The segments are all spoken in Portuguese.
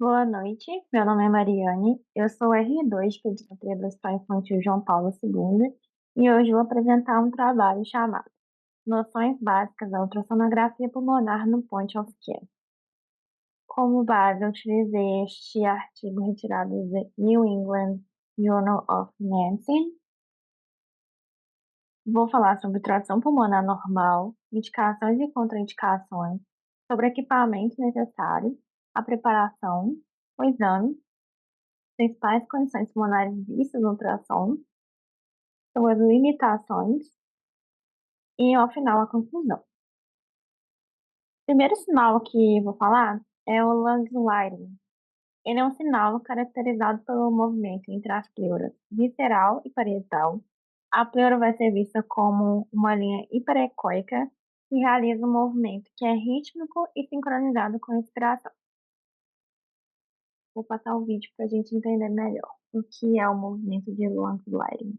Boa noite, meu nome é Mariane, eu sou R2 de Pediatria do Hospital Infantil João Paulo II e hoje vou apresentar um trabalho chamado Noções Básicas da Ultrassonografia Pulmonar no Point of Care. Como base, eu utilizei este artigo retirado do New England Journal of Medicine. Vou falar sobre tração pulmonar normal, indicações e contraindicações, sobre equipamento necessário, a preparação, o exame, principais condições pulmonares vistas no ultrassom, suas limitações e, ao final, a conclusão. O primeiro sinal que vou falar é o lung sliding. Ele é um sinal caracterizado pelo movimento entre as pleuras visceral e parietal. A pleura vai ser vista como uma linha hiperecóica que realiza um movimento que é rítmico e sincronizado com a respiração. Vou passar o vídeo para a gente entender melhor o que é o movimento de lung sliding.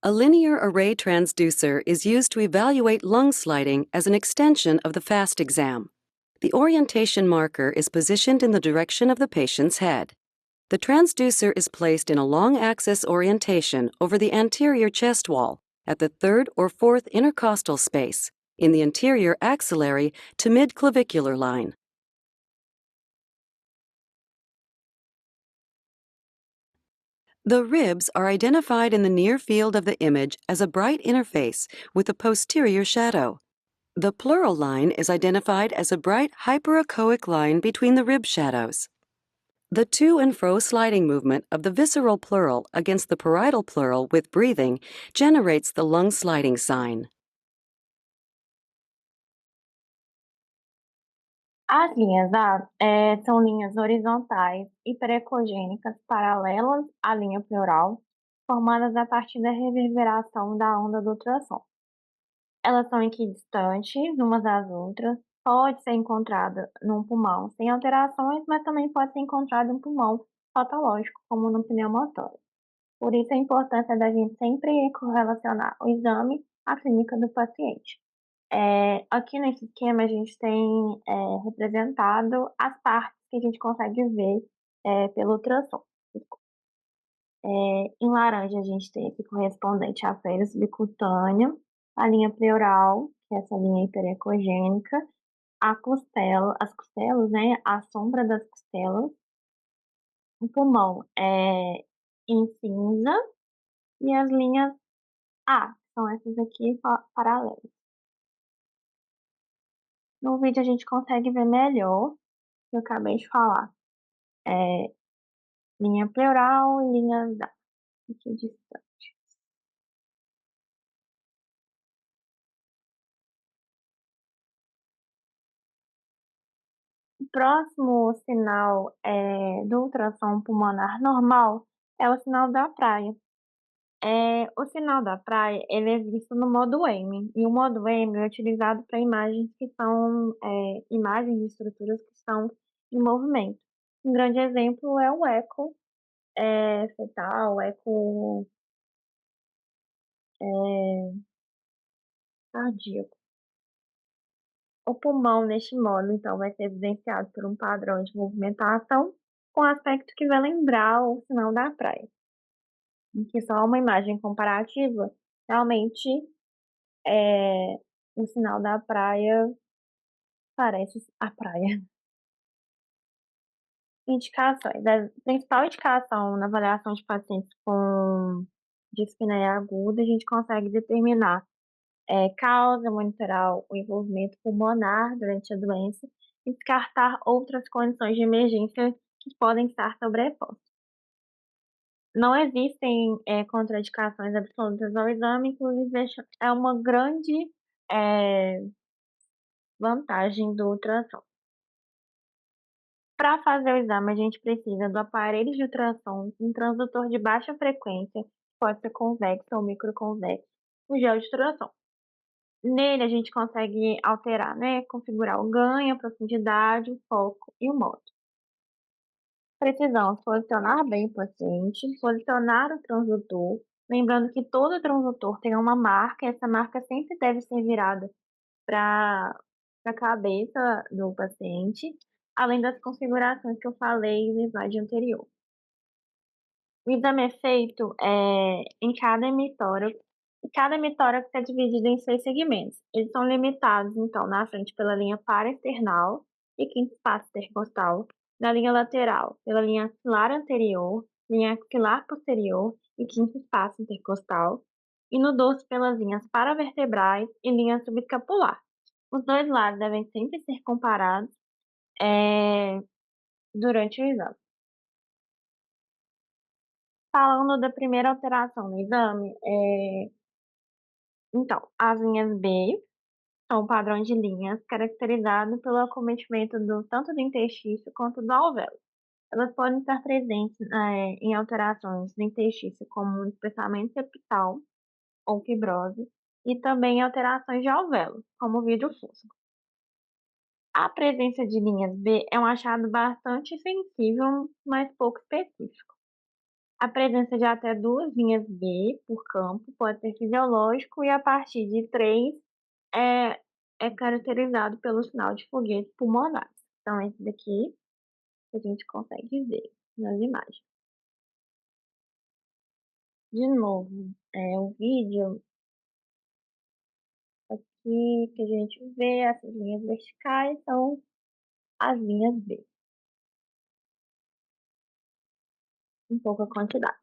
A linear array transducer is used to evaluate lung sliding as an extension of the FAST exam. The orientation marker is positioned in the direction of the patient's head. The transducer is placed in a long axis orientation over the anterior chest wall at the third or fourth intercostal space in the anterior axillary to mid-clavicular line. The ribs are identified in the near field of the image as a bright interface with a posterior shadow. The pleural line is identified as a bright hyperechoic line between the rib shadows. The to and fro sliding movement of the visceral pleural against the parietal pleural with breathing generates the lung sliding sign. As linhas A são linhas horizontais hiperecogênicas paralelas à linha pleural, formadas a partir da reverberação da onda do ultrassom. Elas são equidistantes umas das outras, pode ser encontrada num pulmão sem alterações, mas também pode ser encontrada em um pulmão patológico, como no pneumotórax. Por isso a importância da gente sempre correlacionar o exame à clínica do paciente. Aqui nesse esquema a gente tem representado as partes que a gente consegue ver pelo ultrassom. Em laranja a gente tem aqui correspondente à pele subcutânea, a linha pleural, que é essa linha hiperecogênica, a costela, as costelas, né, a sombra das costelas, o pulmão em cinza e as linhas A, são essas aqui paralelas. No vídeo a gente consegue ver melhor o que eu acabei de falar. Linha pleural e linhas A, aqui distante. O próximo sinal do ultrassom pulmonar normal é o sinal da praia. O sinal da praia ele é visto no modo M, e o modo M é utilizado para imagens que são imagens de estruturas que estão em movimento. Um grande exemplo é o eco fetal, o eco cardíaco. O pulmão, neste modo, então, vai ser evidenciado por um padrão de movimentação com aspecto que vai lembrar o sinal da praia. Em que só uma imagem comparativa, realmente, o sinal da praia parece a praia. Indicações. A principal indicação na avaliação de pacientes com dispneia aguda, a gente consegue determinar causa, monitorar o envolvimento pulmonar durante a doença e descartar outras condições de emergência que podem estar sobrepostas. Não existem contraindicações absolutas ao exame, inclusive é uma grande vantagem do ultrassom. Para fazer o exame, a gente precisa do aparelho de ultrassom, um transdutor de baixa frequência, pode ser convexo ou microconvexo, o gel de ultrassom. Nele a gente consegue alterar, né, configurar o ganho, a profundidade, o foco e o modo. Precisamos posicionar bem o paciente, posicionar o transdutor, Lembrando que todo transdutor tem uma marca, e essa marca sempre deve ser virada para a cabeça do paciente, além das configurações que eu falei no slide anterior. O exame é feito em cada hemitórax, e cada hemitórax é dividido em 6 segmentos. Eles são limitados, então, na frente pela linha paraesternal e quinto espaço intercostal, na linha lateral pela linha axilar anterior, linha axilar posterior e quinto espaço intercostal, e no dorso pelas linhas paravertebrais e linha subescapular. Os dois lados devem sempre ser comparados eh, durante o exame. Falando da primeira alteração no exame, então, as linhas B são um padrão de linhas caracterizado pelo acometimento tanto do interstício quanto do alvéolo. Elas podem estar presentes em alterações do interstício, como um espessamento septal ou fibrose, e também em alterações de alvéolo, como vidro fusco. A presença de linhas B é um achado bastante sensível, mas pouco específico. A presença de até 2 linhas B por campo pode ser fisiológico e a partir de 3 é, é caracterizado pelo sinal de foguete pulmonar. Então, esse daqui a gente consegue ver nas imagens. De novo, o vídeo aqui que a gente vê, essas linhas verticais são as linhas B, em pouca quantidade.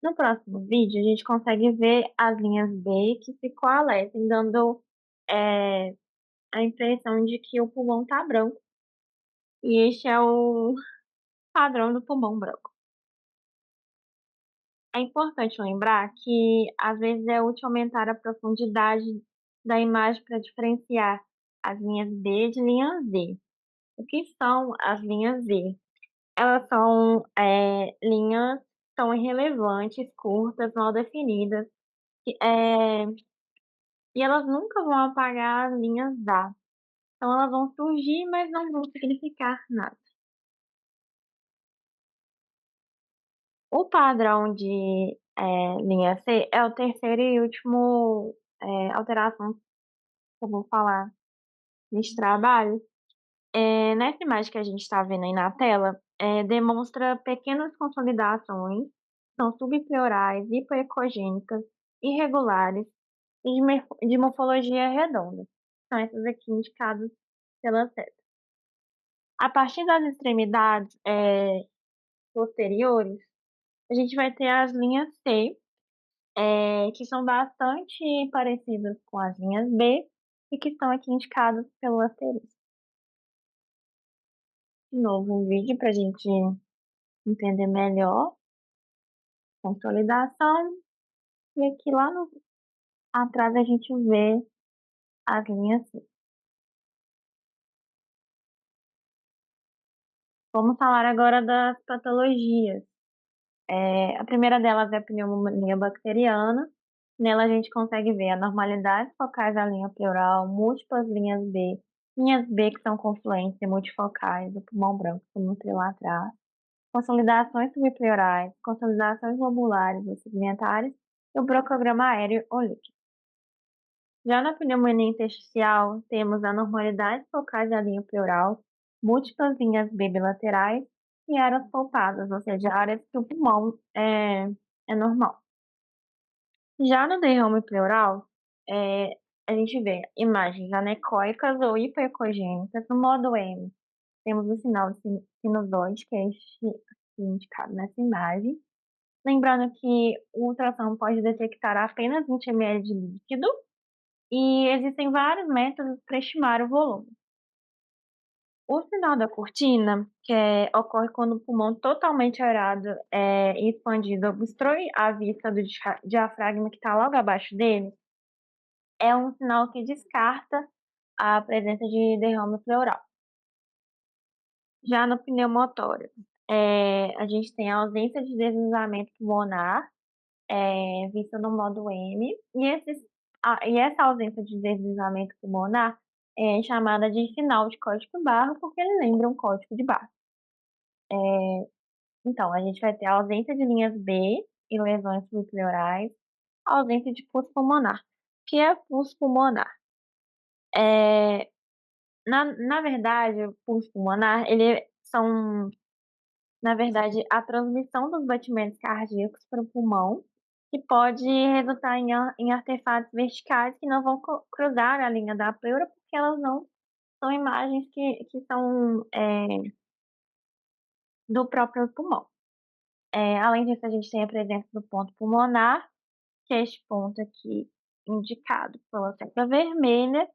No próximo vídeo, a gente consegue ver as linhas B que se coalescem, dando é, a impressão de que o pulmão está branco. E este é o padrão do pulmão branco. É importante lembrar que às vezes é útil aumentar a profundidade da imagem para diferenciar as linhas B de linhas Z. O que são as linhas Z? Elas são linhas tão irrelevantes, curtas, mal definidas, que, e elas nunca vão apagar as linhas A. Então elas vão surgir, mas não vão significar nada. O padrão de linha C é o terceiro e último alteração que eu vou falar nesse trabalho. Nessa imagem que a gente está vendo aí na tela, demonstra pequenas consolidações, são subpleurais, hipoecogênicas, irregulares e de morfologia redonda. São essas aqui indicadas pela seta. A partir das extremidades posteriores, a gente vai ter as linhas C, que são bastante parecidas com as linhas B e que estão aqui indicadas pelo asterisco. De novo, um vídeo para a gente entender melhor. Consolidação. E aqui lá atrás a gente vê as linhas C. Vamos falar agora das patologias. A primeira delas é a pneumonia bacteriana. Nela a gente consegue ver anormalidades focais da linha pleural, múltiplas linhas B que são confluentes e multifocais do pulmão branco, como mostrei lá atrás, consolidações subpleurais, consolidações lobulares ou segmentares e o brocograma aéreo ou líquido. Já na pneumonia intersticial, temos anormalidades focais da linha pleural, múltiplas linhas B bilaterais e áreas poupadas, ou seja, áreas que o pulmão é normal. Já no derrame pleural, a gente vê imagens anecoicas ou hipoecogênicas. No modo M, temos o sinal de sinusoide, que é este aqui indicado nessa imagem. Lembrando que o ultrassom pode detectar apenas 20 ml de líquido e existem vários métodos para estimar o volume. O sinal da cortina, ocorre quando o pulmão totalmente aerado e expandido obstrui a vista do diafragma que está logo abaixo dele, é um sinal que descarta a presença de derrame pleural. Já no pneumotórax, a gente tem a ausência de deslizamento pulmonar, vista no modo M, e essa ausência de deslizamento pulmonar é chamada de sinal de código barra, porque ele lembra um código de barra. Então, a gente vai ter a ausência de linhas B e lesões subpleurais, a ausência de pulso pulmonar. O que é pulso pulmonar? Eh, na verdade, o pulso pulmonar, ele são, na verdade, a transmissão dos batimentos cardíacos para o pulmão, que pode resultar em artefatos verticais que não vão cruzar a linha da pleura, porque elas não são imagens que são do próprio pulmão. Além disso, a gente tem a presença do ponto pulmonar, que é este ponto aqui indicado pela tecla vermelha,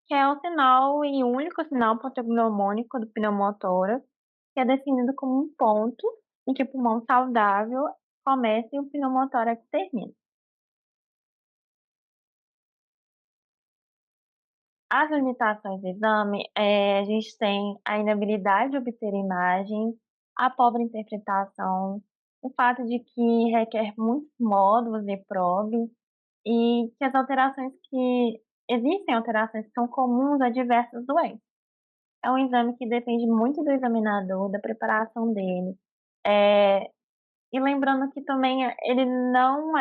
que é o sinal e único sinal patognomônico do pneumotórax, que é definido como um ponto em que o pulmão saudável começa e o pneumotórax termina. As limitações do exame, a gente tem a inabilidade de obter imagens, a pobre interpretação, o fato de que requer muitos módulos de probe e que as alterações que existem alterações que são comuns a diversas doenças. É um exame que depende muito do examinador, da preparação dele. Eh, e lembrando que também ele não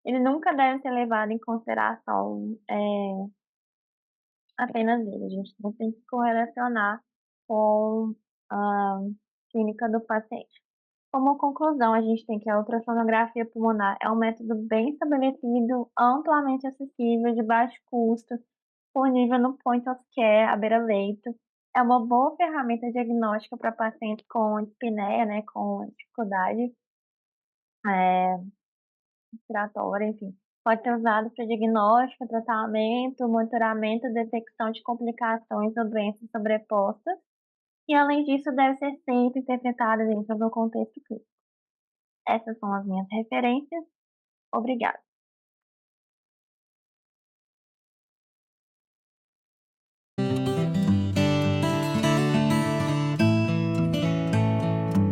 ele nunca deve ser levado em consideração, apenas ele, a gente não tem que correlacionar com a clínica do paciente. Como conclusão, a gente tem que a ultrassonografia pulmonar é um método bem estabelecido, amplamente acessível, de baixo custo, disponível no point of care, à beira-leito. É uma boa ferramenta diagnóstica para pacientes com dispneia, né, com dificuldade respiratória, enfim. Pode ser usado para diagnóstico, tratamento, monitoramento, detecção de complicações ou doenças sobrepostas. E, além disso, deve ser sempre interpretada dentro do contexto clínico. Essas são as minhas referências. Obrigada.